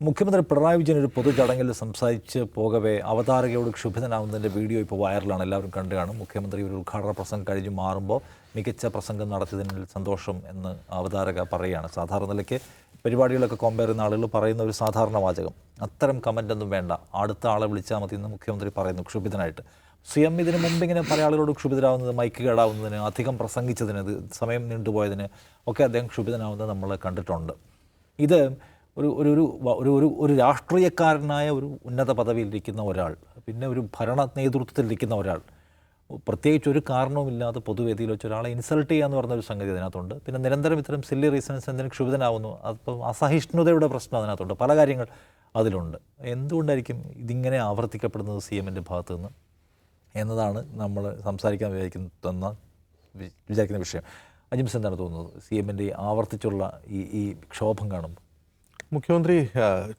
മുഖ്യമന്ത്രി പിണറായി വിജയൻ ഒരു പൊതുചടങ്ങിൽ സംസാരിച്ച് പോകവേ അവതാരകയോട് ക്ഷുഭിതനാവുന്നതിൻ്റെ വീഡിയോ ഇപ്പോൾ വൈറലാണ്, എല്ലാവരും കണ്ടു കാണും. മുഖ്യമന്ത്രി ഒരു ഉദ്ഘാടന പ്രസംഗം കഴിഞ്ഞ് മാറുമ്പോൾ മികച്ച പ്രസംഗം നടത്തിയതിൽ സന്തോഷം എന്ന് അവതാരക പറയുകയാണ്. സാധാരണ നിലയ്ക്ക് പരിപാടികളൊക്കെ കമ്പയർ ചെയ്യുന്ന ആളുകൾ പറയുന്ന ഒരു സാധാരണ വാചകം, അത്തരം കമൻ്റൊന്നും വേണ്ട, അടുത്ത ആളെ വിളിച്ചാൽ മതി എന്ന് മുഖ്യമന്ത്രി പറയുന്നു ക്ഷുഭിതനായിട്ട്. CM ഇതിന് മുമ്പ് ഇങ്ങനെ പല ആളുകളോട് ക്ഷുഭിതരാകുന്നത്, മൈക്ക് കേടാവുന്നതിന്, അധികം പ്രസംഗിച്ചതിന്, സമയം നീണ്ടുപോയതിന് ഒക്കെ അദ്ദേഹം ക്ഷുഭിതനാവുന്നത് നമ്മൾ കണ്ടിട്ടുണ്ട്. ഇത് ഒരു ഒരു ഒരു ഒരു ഒരു രാഷ്ട്രീയക്കാരനായ ഒരു ഉന്നത പദവിയിലിരിക്കുന്ന ഒരാൾ, പിന്നെ ഒരു ഭരണ നേതൃത്വത്തിലിരിക്കുന്ന ഒരാൾ, പ്രത്യേകിച്ച് ഒരു കാരണവുമില്ലാതെ പൊതുവേദിയിൽ വെച്ച് ഒരാളെ ഇൻസൾട്ട് ചെയ്യുക എന്ന് പറഞ്ഞൊരു സംഗതി അതിനകത്തുണ്ട്. പിന്നെ നിരന്തരം ഇത്തരം സില്ലി റീസൺസ് എന്തിനും ക്ഷുഭിതനാവുന്നു, അപ്പം അസഹിഷ്ണുതയുടെ പ്രശ്നം അതിനകത്തുണ്ട്, പല കാര്യങ്ങൾ അതിലുണ്ട്. എന്തുകൊണ്ടായിരിക്കും ഇതിങ്ങനെ ആവർത്തിക്കപ്പെടുന്നത് CMൻ്റെ ഭാഗത്തു നിന്ന് എന്നതാണ് നമ്മൾ സംസാരിക്കാൻ വിചാരിക്കുന്ന വിഷയം. അജിംസ് എന്താണ് തോന്നുന്നത് CMൻ്റെ ആവർത്തിച്ചുള്ള ഈ ക്ഷോഭം കാണുമ്പോൾ? മുഖ്യമന്ത്രി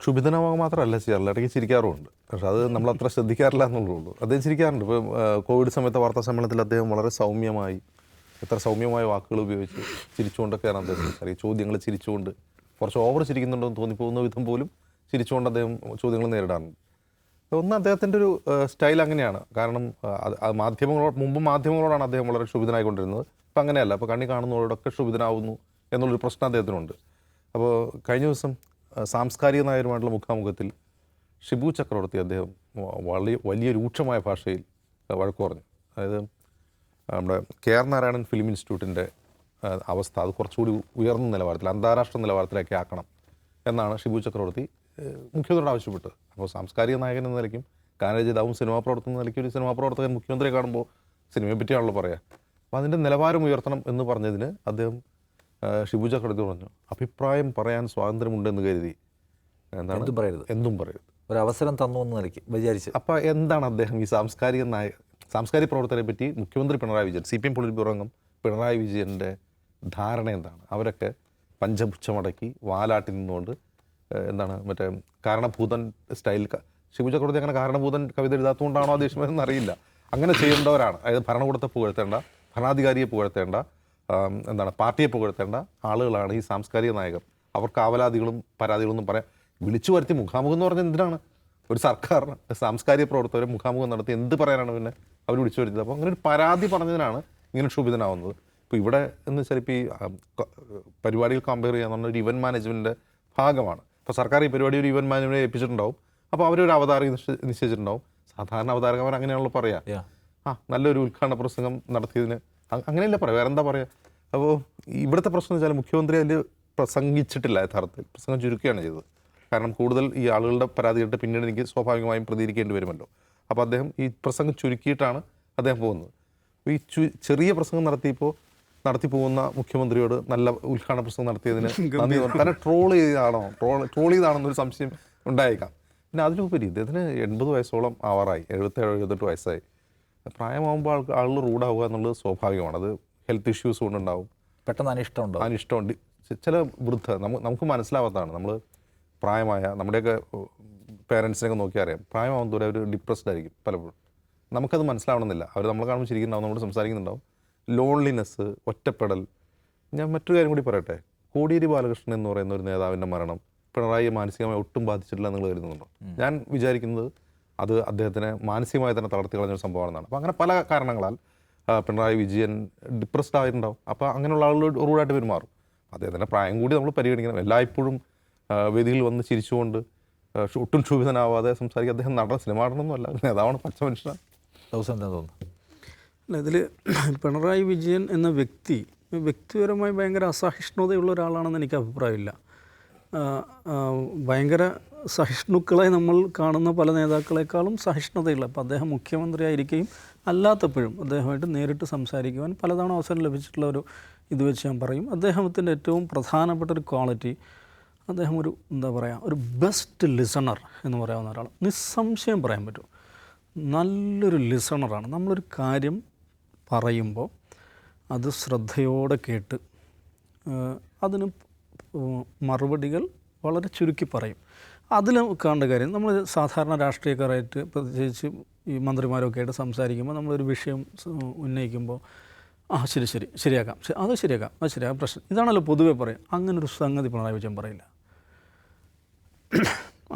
ക്ഷുഭിതനാവുക മാത്രമല്ല ചെയ്യാറില്ല, ഇടയ്ക്ക് ചിരിക്കാറുമുണ്ട്. പക്ഷെ അത് നമ്മൾ അത്ര ശ്രദ്ധിക്കാറില്ല എന്നുള്ളൂ. അദ്ദേഹം ചിരിക്കാറുണ്ട്. ഇപ്പോൾ കോവിഡ് സമയത്തെ വാർത്താ സമ്മേളനത്തിൽ അദ്ദേഹം വളരെ സൗമ്യമായി, എത്ര സൗമ്യമായ വാക്കുകൾ ഉപയോഗിച്ച് ചിരിച്ചുകൊണ്ടൊക്കെയാണ് അദ്ദേഹം സംസാരിക്കുക. ചോദ്യങ്ങൾ ചിരിച്ചുകൊണ്ട്, കുറച്ച് ഓവർ ചിരിക്കുന്നുണ്ടോ എന്ന് തോന്നിപ്പോകുന്ന വിധം പോലും ചിരിച്ചുകൊണ്ട് അദ്ദേഹം ചോദ്യങ്ങൾ നേരിടാറുണ്ട്. ഒന്ന് അദ്ദേഹത്തിൻ്റെ ഒരു സ്റ്റൈൽ അങ്ങനെയാണ്. കാരണം മാധ്യമങ്ങളോടാണ് അദ്ദേഹം വളരെ ക്ഷുഭിതനായിക്കൊണ്ടിരുന്നത്. ഇപ്പം അങ്ങനെയല്ല. അപ്പോൾ കണ്ണി കാണുന്നവരോടൊക്കെ ക്ഷുഭിതനാവുന്നു എന്നുള്ളൊരു പ്രശ്നം അദ്ദേഹത്തിനുണ്ട്. അപ്പോൾ കഴിഞ്ഞ ദിവസം സാംസ്കാരിക നായകരുമായിട്ടുള്ള മുഖാമുഖത്തിൽ ഷിബു ചക്രവർത്തി അദ്ദേഹം വലിയ രൂക്ഷമായ ഭാഷയിൽ വഴക്ക് പറഞ്ഞു. അതായത് നമ്മുടെ KR നാരായണൻ ഫിലിം ഇൻസ്റ്റിറ്റ്യൂട്ടിൻ്റെ അവസ്ഥ അത് കുറച്ചുകൂടി ഉയർന്ന നിലവാരത്തിൽ, അന്താരാഷ്ട്ര നിലവാരത്തിലേക്ക് ആക്കണം എന്നാണ് ഷിബു ചക്രവർത്തി മുഖ്യമന്ത്രിയോട് ആവശ്യപ്പെട്ടത്. അപ്പോൾ സാംസ്കാരിക നായകൻ എന്ന നിലയ്ക്കും ഗാനരചയിതാവും സിനിമാ പ്രവർത്തനം എന്ന നിലയ്ക്ക് ഒരു സിനിമാ പ്രവർത്തകൻ മുഖ്യമന്ത്രിയെ കാണുമ്പോൾ സിനിമയെ പറ്റിയാണല്ലോ പറയുക. അപ്പോൾ അതിൻ്റെ നിലവാരം ഉയർത്തണം എന്ന് പറഞ്ഞതിന് അദ്ദേഹം ഷിബു ചക്രവർത്തി പറഞ്ഞു, അഭിപ്രായം പറയാൻ സ്വാതന്ത്ര്യമുണ്ടെന്ന് കരുതി എന്തും പറയരുത്, ഒരു അവസരം തന്നു എന്ന് നിലയ്ക്ക് വിചാരിച്ച്. അപ്പോൾ എന്താണ് അദ്ദേഹം ഈ സാംസ്കാരിക പ്രവർത്തകരെ പറ്റി മുഖ്യമന്ത്രി Pinarayi Vijayan, CPM polit bureau അംഗം പിണറായി വിജയൻ്റെ ധാരണ എന്താണ്? അവരൊക്കെ പഞ്ചപുച്ഛമടക്കി വാലാട്ടി നിന്നുകൊണ്ട് എന്താണ് മറ്റേ കാരണഭൂതൻ സ്റ്റൈൽ, ഷിബു ചക്രവർത്തി അങ്ങനെ കാരണഭൂതൻ കവിത എഴുതാത്തതുകൊണ്ടാണോ ദേഷ്യമെന്ന് അറിയില്ല. അങ്ങനെ ചെയ്യേണ്ടവരാണ്. അതായത് ഭരണകൂടത്തെ പുകഴ്ത്തേണ്ട, ഭരണാധികാരിയെ പുകഴ്ത്തേണ്ട, എന്താണ് പാർട്ടിയെ പുകഴ്ത്തേണ്ട ആളുകളാണ് ഈ സാംസ്കാരിക നായകർ. അവർക്ക് ആവലാതികളും പരാതികളൊന്നും പറയാം. വിളിച്ചു വരുത്തി മുഖാമുഖം എന്ന് പറഞ്ഞാൽ എന്തിനാണ്? ഒരു സർക്കാരിന് സാംസ്കാരിക പ്രവർത്തകരെ മുഖാമുഖം നടത്തി എന്ത് പറയാനാണ് പിന്നെ അവർ വിളിച്ചു വരുത്തിയത്? അപ്പോൾ അങ്ങനെ ഒരു പരാതി പറഞ്ഞതിനാണ് ഇങ്ങനെ ക്ഷുഭിതനാവുന്നത്. ഇപ്പോൾ ഇവിടെ എന്ന് വെച്ചാൽ ഇപ്പോൾ ഈ പരിപാടികൾ കമ്പയർ ചെയ്യാന്ന് പറഞ്ഞാൽ ഒരു ഇവൻറ്റ് മാനേജ്മെൻറ്റിൻ്റെ ഭാഗമാണ്. ഇപ്പോൾ സർക്കാർ ഈ പരിപാടി ഒരു ഇവൻറ്റ് മാനേജ്മെൻറ്റ് ഏൽപ്പിച്ചിട്ടുണ്ടാവും. അപ്പോൾ അവരൊരു അവതാരക നിശ്ചയിച്ചിട്ടുണ്ടാവും. സാധാരണ അവതാരകന്മാർ അങ്ങനെയാണല്ലോ പറയുക, നല്ലൊരു ഉദ്ഘാടന പ്രസംഗം നടത്തിയതിന് അങ്ങനെയല്ല പറയാം, വേറെ എന്താ പറയുക? അപ്പോൾ ഇവിടുത്തെ പ്രശ്നം എന്ന് വെച്ചാൽ മുഖ്യമന്ത്രി അതിൽ പ്രസംഗിച്ചിട്ടില്ല. യഥാർത്ഥത്തിൽ പ്രസംഗം ചുരുക്കുകയാണ് ചെയ്തത്. കാരണം കൂടുതൽ ഈ ആളുകളുടെ പരാതി കേട്ട് പിന്നീട് എനിക്ക് സ്വാഭാവികമായും പ്രതികരിക്കേണ്ടി വരുമല്ലോ. അപ്പോൾ അദ്ദേഹം ഈ പ്രസംഗം ചുരുക്കിയിട്ടാണ് അദ്ദേഹം പോകുന്നത്. ഈ ചെറിയ പ്രസംഗം നടത്തി പോകുന്ന മുഖ്യമന്ത്രിയോട് നല്ല ഉദ്ഘാടന പ്രസംഗം നടത്തിയതിന് നന്ദി തന്നെ ട്രോൾ ചെയ്താണെന്നൊരു സംശയം ഉണ്ടായേക്കാം. പിന്നെ അതിലുപരി ഇദ്ദേഹത്തിന് 80 വയസ്സോളം ആവാറായി, 77-78 വയസ്സായി. പ്രായമാകുമ്പോൾ ആളുകൾ റൂഡാവുക എന്നുള്ളത് സ്വാഭാവികമാണ്. അത് ഹെൽത്ത് ഇഷ്യൂസ് കൊണ്ടുണ്ടാവും. പെട്ടെന്ന് അനിഷ്ടമുണ്ട്. ചില നമുക്ക് മനസ്സിലാവാത്തതാണ്. നമ്മൾ പ്രായമായ നമ്മുടെയൊക്കെ പേരൻസിനൊക്കെ നോക്കിയാൽ അറിയാം, പ്രായമാകും തോറും അവർ ഡിപ്രസ്ഡ് ആയിരിക്കും പലപ്പോഴും. നമുക്കത് മനസ്സിലാവണമെന്നില്ല. അവർ നമ്മളെ കാണുമ്പോൾ ചിരിക്കുന്നുണ്ടാവും, നമ്മളോട് സംസാരിക്കുന്നുണ്ടാവും. ലോൺലിനെസ്, ഒറ്റപ്പെടൽ. ഞാൻ മറ്റൊരു കാര്യം കൂടി പറയട്ടെ. കോടിയേരി ബാലകൃഷ്ണൻ എന്ന് പറയുന്ന ഒരു നേതാവിൻ്റെ മരണം പിണറായിയെ മാനസികമായി ഒട്ടും ബാധിച്ചിട്ടില്ല എന്ന് കരുതുന്നുണ്ടോ? ഞാൻ വിചാരിക്കുന്നത് അത് അദ്ദേഹത്തിനെ മാനസികമായി തന്നെ തളർത്തി കളഞ്ഞൊരു സംഭവമാണെന്നാണ്. അപ്പോൾ അങ്ങനെ പല കാരണങ്ങളാൽ പിണറായി വിജയൻ ഡിപ്രസ്ഡ് ആയിട്ടുണ്ടാവും. അപ്പോൾ അങ്ങനെയുള്ള ആളുകൾ റൂഡായിട്ട് പെരുമാറും. അദ്ദേഹത്തിൻ്റെ പ്രായം കൂടി നമ്മൾ പരിഗണിക്കണം. എല്ലായ്പ്പോഴും വേദിയിൽ വന്ന് ചിരിച്ചുകൊണ്ട് ഒട്ടും ക്ഷുഭിതനാവാതെ സംസാരിക്കുക. അദ്ദേഹം സിനിമ നടനൊന്നുമല്ല, നേതാവാണ്, പച്ച മനുഷ്യനാണ്. എന്താ തോന്നുന്നു? അല്ല, ഇതിൽ പിണറായി വിജയൻ എന്ന വ്യക്തിപരമായി ഭയങ്കര അസഹിഷ്ണുതയുള്ള ഒരാളാണെന്ന് എനിക്ക് അഭിപ്രായമില്ല. ഭയങ്കര സഹിഷ്ണുക്കളെ നമ്മൾ കാണുന്ന പല നേതാക്കളെക്കാളും സഹിഷ്ണുതയുള്ള, അപ്പോൾ അദ്ദേഹം മുഖ്യമന്ത്രിയായിരിക്കുകയും അല്ലാത്തപ്പോഴും അദ്ദേഹമായിട്ട് നേരിട്ട് സംസാരിക്കുവാൻ പലതവണ അവസരം ലഭിച്ചിട്ടുള്ള ഒരു ഇത് വെച്ച് ഞാൻ പറയും. അദ്ദേഹത്തിൻ്റെ ഏറ്റവും പ്രധാനപ്പെട്ട ഒരു ക്വാളിറ്റി, അദ്ദേഹം ഒരു ബെസ്റ്റ് ലിസണർ എന്ന് പറയാവുന്ന ഒരാൾ. നിസ്സംശയം പറയാൻ പറ്റും, നല്ലൊരു ലിസണറാണ്. നമ്മളൊരു കാര്യം പറയുമ്പോൾ അത് ശ്രദ്ധയോടെ കേട്ട് അതിന് മറുപടികൾ വളരെ ചുരുക്കി പറയും. അതിൽ കാണേണ്ട കാര്യം, നമ്മൾ സാധാരണ രാഷ്ട്രീയക്കാരായിട്ട് പ്രത്യേകിച്ച് ഈ മന്ത്രിമാരൊക്കെ ആയിട്ട് സംസാരിക്കുമ്പോൾ നമ്മളൊരു വിഷയം ഉന്നയിക്കുമ്പോൾ ശരിയാക്കാം, അത് ശരിയാക്കാം പ്രശ്നം, ഇതാണല്ലോ പൊതുവെ പറയും. അങ്ങനൊരു സംഗതി പിണറായി വിജയൻ പറയില്ല.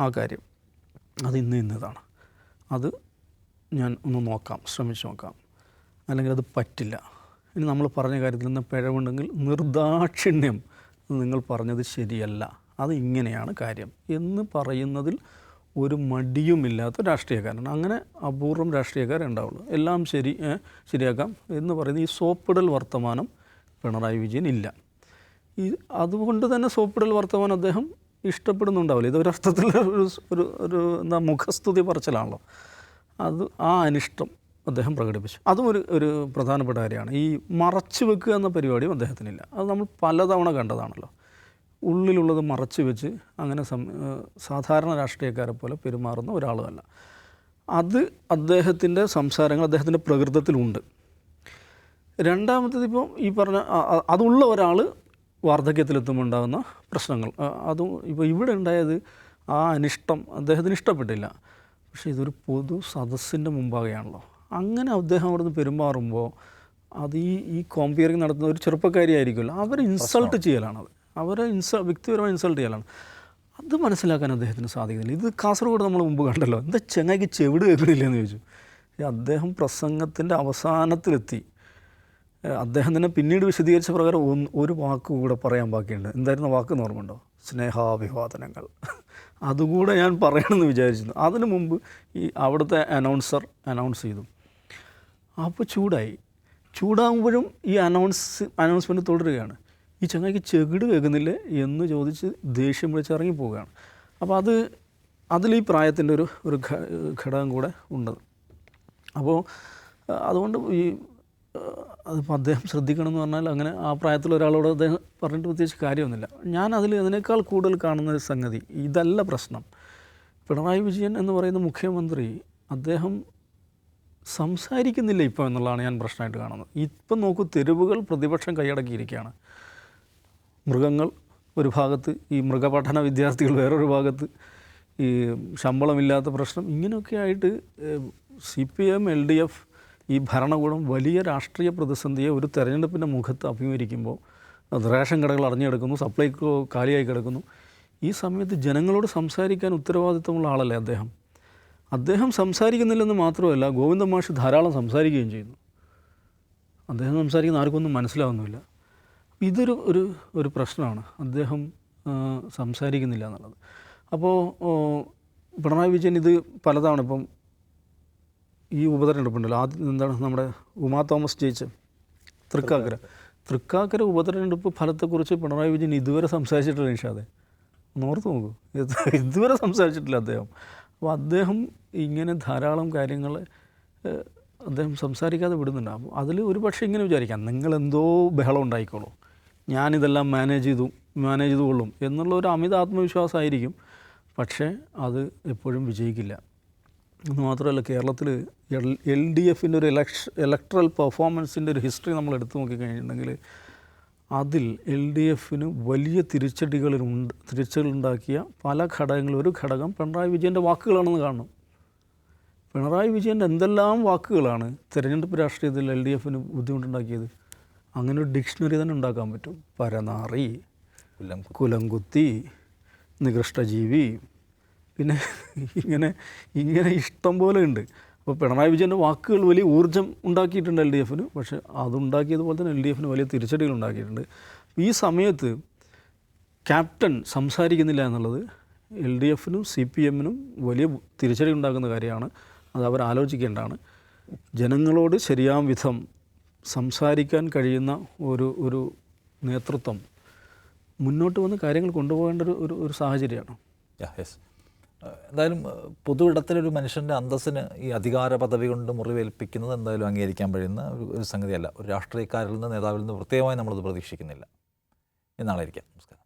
ആ കാര്യം അത് ഇന്നതാണ്, അത് ഞാൻ ഒന്ന് നോക്കാം, ശ്രമിച്ച് നോക്കാം, അല്ലെങ്കിൽ അത് പറ്റില്ല, ഇനി നമ്മൾ പറഞ്ഞ കാര്യത്തിൽ നിന്ന് പിഴവുണ്ടെങ്കിൽ നിർദാക്ഷിണ്യം നിങ്ങൾ പറഞ്ഞത് ശരിയല്ല, അത് ഇങ്ങനെയാണ് കാര്യം എന്ന് പറയുന്നതിൽ ഒരു മടിയുമില്ലാത്ത രാഷ്ട്രീയക്കാരനാണ്. അങ്ങനെ അപൂർവം രാഷ്ട്രീയക്കാരുണ്ടാവുള്ളൂ. എല്ലാം ശരിയാക്കാം എന്ന് പറയുന്ന ഈ സോപ്പിടൽ വർത്തമാനം പിണറായി വിജയൻ ഇല്ല. അതുകൊണ്ട് തന്നെ സോപ്പിടൽ വർത്തമാനം അദ്ദേഹം ഇഷ്ടപ്പെടുന്നുണ്ടാവില്ല. ഇതൊരർത്ഥത്തിൽ ഒരു എന്താ മുഖസ്തുതി പറച്ചിലാണല്ലോ. അത് ആ അനിഷ്ടം അദ്ദേഹം പ്രകടിപ്പിച്ചു. അതും ഒരു പ്രധാനപ്പെട്ട കാര്യമാണ്. ഈ മറച്ചു വെക്കുക എന്ന പരിപാടിയും അദ്ദേഹത്തിനില്ല. അത് നമ്മൾ പലതവണ കണ്ടതാണല്ലോ. ഉള്ളിലുള്ളത് മറച്ചു വെച്ച് അങ്ങനെ സാധാരണ രാഷ്ട്രീയക്കാരെ പോലെ പെരുമാറുന്ന ഒരാളുമല്ല. അത് അദ്ദേഹത്തിൻ്റെ സംസാരങ്ങൾ അദ്ദേഹത്തിൻ്റെ പ്രകൃതത്തിലുണ്ട്. രണ്ടാമത്തേത് ഇപ്പോൾ ഈ പറഞ്ഞ അതുള്ള ഒരാൾ വാർദ്ധക്യത്തിലെത്തുമ്പോൾ ഉണ്ടാകുന്ന പ്രശ്നങ്ങൾ, അതും ഇപ്പോൾ ഇവിടെ ഉണ്ടായത് ആ അനിഷ്ടം അദ്ദേഹത്തിന് ഇഷ്ടപ്പെട്ടില്ല. പക്ഷേ ഇതൊരു പൊതു സദസ്സിൻ്റെ മുമ്പാകെയാണല്ലോ. അങ്ങനെ അദ്ദേഹം അവിടുന്ന് പെരുമാറുമ്പോൾ അത് ഈ കോമ്പയറിങ് നടത്തുന്ന ഒരു ചെറുപ്പക്കാരിയായിരിക്കുമല്ലോ, അവരെ ഇൻസൾട്ട് ചെയ്യലാണത്, അവരെ വ്യക്തിപരമായി ഇൻസൾട്ട് ചെയ്യലാണ്. അത് മനസ്സിലാക്കാൻ അദ്ദേഹത്തിന് സാധിക്കുന്നില്ല. ഇത് കാസർഗോഡ് നമ്മൾ മുമ്പ് കണ്ടല്ലോ, എന്താ ചെങ്ങായിക്ക് ചെവിട് കേൾക്കണില്ല എന്ന് ചോദിച്ചു. അദ്ദേഹം പ്രസംഗത്തിൻ്റെ അവസാനത്തിലെത്തി. അദ്ദേഹം തന്നെ പിന്നീട് വിശദീകരിച്ച പ്രകാരം ഒരു വാക്ക് കൂടെ പറയാൻ ബാക്കിയുണ്ട്. എന്തായിരുന്നു വാക്ക് എന്ന് ഓർമ്മയുണ്ടോ? സ്നേഹാഭിവാദനങ്ങൾ. അതുകൂടെ ഞാൻ പറയണമെന്ന് വിചാരിച്ചിരുന്നു. അതിനു മുമ്പ് ഈ അവിടുത്തെ അനൗൺസർ അനൗൺസ് ചെയ്തു. അപ്പോൾ ചൂടാകുമ്പോഴും ഈ അനൗൺസ്മെൻറ്റ് തുടരുകയാണ്. ഈ ചങ്ങായിക്ക് ചെകിട് കേൾക്കുന്നില്ലേ എന്ന് ചോദിച്ച് ദേഷ്യം വിളിച്ചിറങ്ങി പോവുകയാണ്. അപ്പോൾ അതിൽ ഈ പ്രായത്തിൻ്റെ ഒരു ഘടകം കൂടെ ഉണ്ട്. അപ്പോൾ അതുകൊണ്ട് അതിപ്പോൾ അദ്ദേഹം ശ്രദ്ധിക്കണമെന്ന് പറഞ്ഞാൽ അങ്ങനെ ആ പ്രായത്തിൽ ഒരാളോട് അദ്ദേഹം പറഞ്ഞിട്ട് പ്രത്യേകിച്ച് കാര്യമൊന്നുമില്ല. ഞാൻ അതിനേക്കാൾ കൂടുതൽ കാണുന്ന ഒരു സംഗതി ഇതല്ല പ്രശ്നം. പിണറായി വിജയൻ എന്ന് പറയുന്ന മുഖ്യമന്ത്രി അദ്ദേഹം സംസാരിക്കുന്നില്ല ഇപ്പോൾ എന്നുള്ളതാണ് ഞാൻ പ്രശ്നമായിട്ട് കാണുന്നത്. ഇപ്പം നോക്കൂ, തെരുവുകൾ പ്രതിപക്ഷം കൈയടക്കിയിരിക്കുകയാണ്. മൃഗങ്ങൾ ഒരു ഭാഗത്ത്, ഈ മൃഗപഠന വിദ്യാർത്ഥികൾ വേറൊരു ഭാഗത്ത്, ഈ ശമ്പളമില്ലാത്ത പ്രശ്നം, ഇങ്ങനെയൊക്കെ ആയിട്ട് CPM LDF ഈ ഭരണകൂടം വലിയ രാഷ്ട്രീയ പ്രതിസന്ധിയെ ഒരു തെരഞ്ഞെടുപ്പിൻ്റെ മുഖത്ത് അഭിമുഖീകരിക്കുമ്പോൾ റേഷൻ കടകൾ അടഞ്ഞുകിടക്കുന്നു, സപ്ലൈകോ കാലിയായി കിടക്കുന്നു. ഈ സമയത്ത് ജനങ്ങളോട് സംസാരിക്കാൻ ഉത്തരവാദിത്തമുള്ള ആളല്ലേ അദ്ദേഹം സംസാരിക്കുന്നില്ലെന്ന് മാത്രമല്ല, ഗോവിന്ദ മാഷ് ധാരാളം സംസാരിക്കുകയും ചെയ്യുന്നു. അദ്ദേഹം സംസാരിക്കുന്ന ആർക്കൊന്നും മനസ്സിലാവുന്നില്ല. ഇതൊരു ഒരു പ്രശ്നമാണ്, അദ്ദേഹം സംസാരിക്കുന്നില്ല എന്നുള്ളത്. അപ്പോൾ പിണറായി വിജയൻ ഇത് പലതവണ, ഇപ്പം ഈ ഉപതെരഞ്ഞെടുപ്പുണ്ടല്ലോ, ആദ്യം എന്താണ് നമ്മുടെ ഉമാ തോമസ് ജയിച്ച തൃക്കാക്കര ഉപതെരഞ്ഞെടുപ്പ് ഫലത്തെക്കുറിച്ച് പിണറായി വിജയൻ ഇതുവരെ സംസാരിച്ചിട്ടില്ല. നിഷാദെ, ഓർത്ത് നോക്കൂ, ഇതുവരെ സംസാരിച്ചിട്ടില്ല അദ്ദേഹം. അപ്പോൾ അദ്ദേഹം ഇങ്ങനെ ധാരാളം കാര്യങ്ങൾ അദ്ദേഹം സംസാരിക്കാതെ വിടുന്നുണ്ടാകും. അതിൽ ഒരു പക്ഷേ ഇങ്ങനെ വിചാരിക്കാം, നിങ്ങളെന്തോ ബഹളം ഉണ്ടായിക്കോളൂ, ഞാനിതെല്ലാം മാനേജ് ചെയ്തു കൊള്ളും എന്നുള്ള ഒരു അമിത ആത്മവിശ്വാസമായിരിക്കും. പക്ഷേ അത് എപ്പോഴും വിജയിക്കില്ല. എന്ന് മാത്രമല്ല, കേരളത്തിൽ LDFൻ്റെ ഒരു ഇലക്ട്രൽ പെർഫോമൻസിൻ്റെ ഒരു ഹിസ്റ്ററി നമ്മൾ എടുത്തു നോക്കിക്കഴിഞ്ഞിട്ടുണ്ടെങ്കിൽ അതിൽ LDFന് വലിയ തിരിച്ചടികളുണ്ടാക്കിയ പല ഘടകങ്ങൾ, ഒരു ഘടകം പിണറായി വിജയൻ്റെ വാക്കുകളാണെന്ന് കാണണം. പിണറായി വിജയൻ്റെ എന്തെല്ലാം വാക്കുകളാണ് തിരഞ്ഞെടുപ്പ് രാഷ്ട്രീയത്തിൽ LDFന് ബുദ്ധിമുട്ടുണ്ടാക്കിയത്. അങ്ങനെ ഒരു ഡിക്ഷണറി തന്നെ ഉണ്ടാക്കാൻ പറ്റും. പരനാറി, കുലംകുത്തി, നികൃഷ്ടജീവി, പിന്നെ ഇങ്ങനെ ഇഷ്ടം പോലെ ഉണ്ട്. അപ്പോൾ പിണറായി വിജയൻ്റെ വാക്കുകൾ വലിയ ഊർജ്ജം ഉണ്ടാക്കിയിട്ടുണ്ട് LDFന്. പക്ഷേ അതുണ്ടാക്കിയതുപോലെ തന്നെ LDFന് വലിയ തിരിച്ചടികൾ ഉണ്ടാക്കിയിട്ടുണ്ട്. ഈ സമയത്ത് ക്യാപ്റ്റൻ സംസാരിക്കുന്നില്ല എന്നുള്ളത് LDFനും CPMനും വലിയ തിരിച്ചടി ഉണ്ടാക്കുന്ന കാര്യമാണ്. അത് അവർ ആലോചിക്കേണ്ടതാണ്. ജനങ്ങളോട് ശരിയാം വിധം സംസാരിക്കാൻ കഴിയുന്ന ഒരു നേതൃത്വം മുന്നോട്ട് വന്ന് കാര്യങ്ങൾ കൊണ്ടുപോകേണ്ട ഒരു സാഹചര്യമാണ്. യെസ്. എന്തായാലും പൊതു ഇടത്തിലൊരു മനുഷ്യൻ്റെ അന്തസ്സിന് ഈ അധികാര പദവി കൊണ്ട് മുറിവേൽപ്പിക്കുന്നത് എന്തായാലും അംഗീകരിക്കാൻ കഴിയുന്ന ഒരു സംഗതിയല്ല. ഒരു രാഷ്ട്രീയക്കാരിൽ നിന്ന്, നേതാവിൽ നിന്ന് പ്രത്യേകമായി നമ്മളത് പ്രതീക്ഷിക്കുന്നില്ല. നാളെ ഇരിക്കാം. നമസ്കാരം.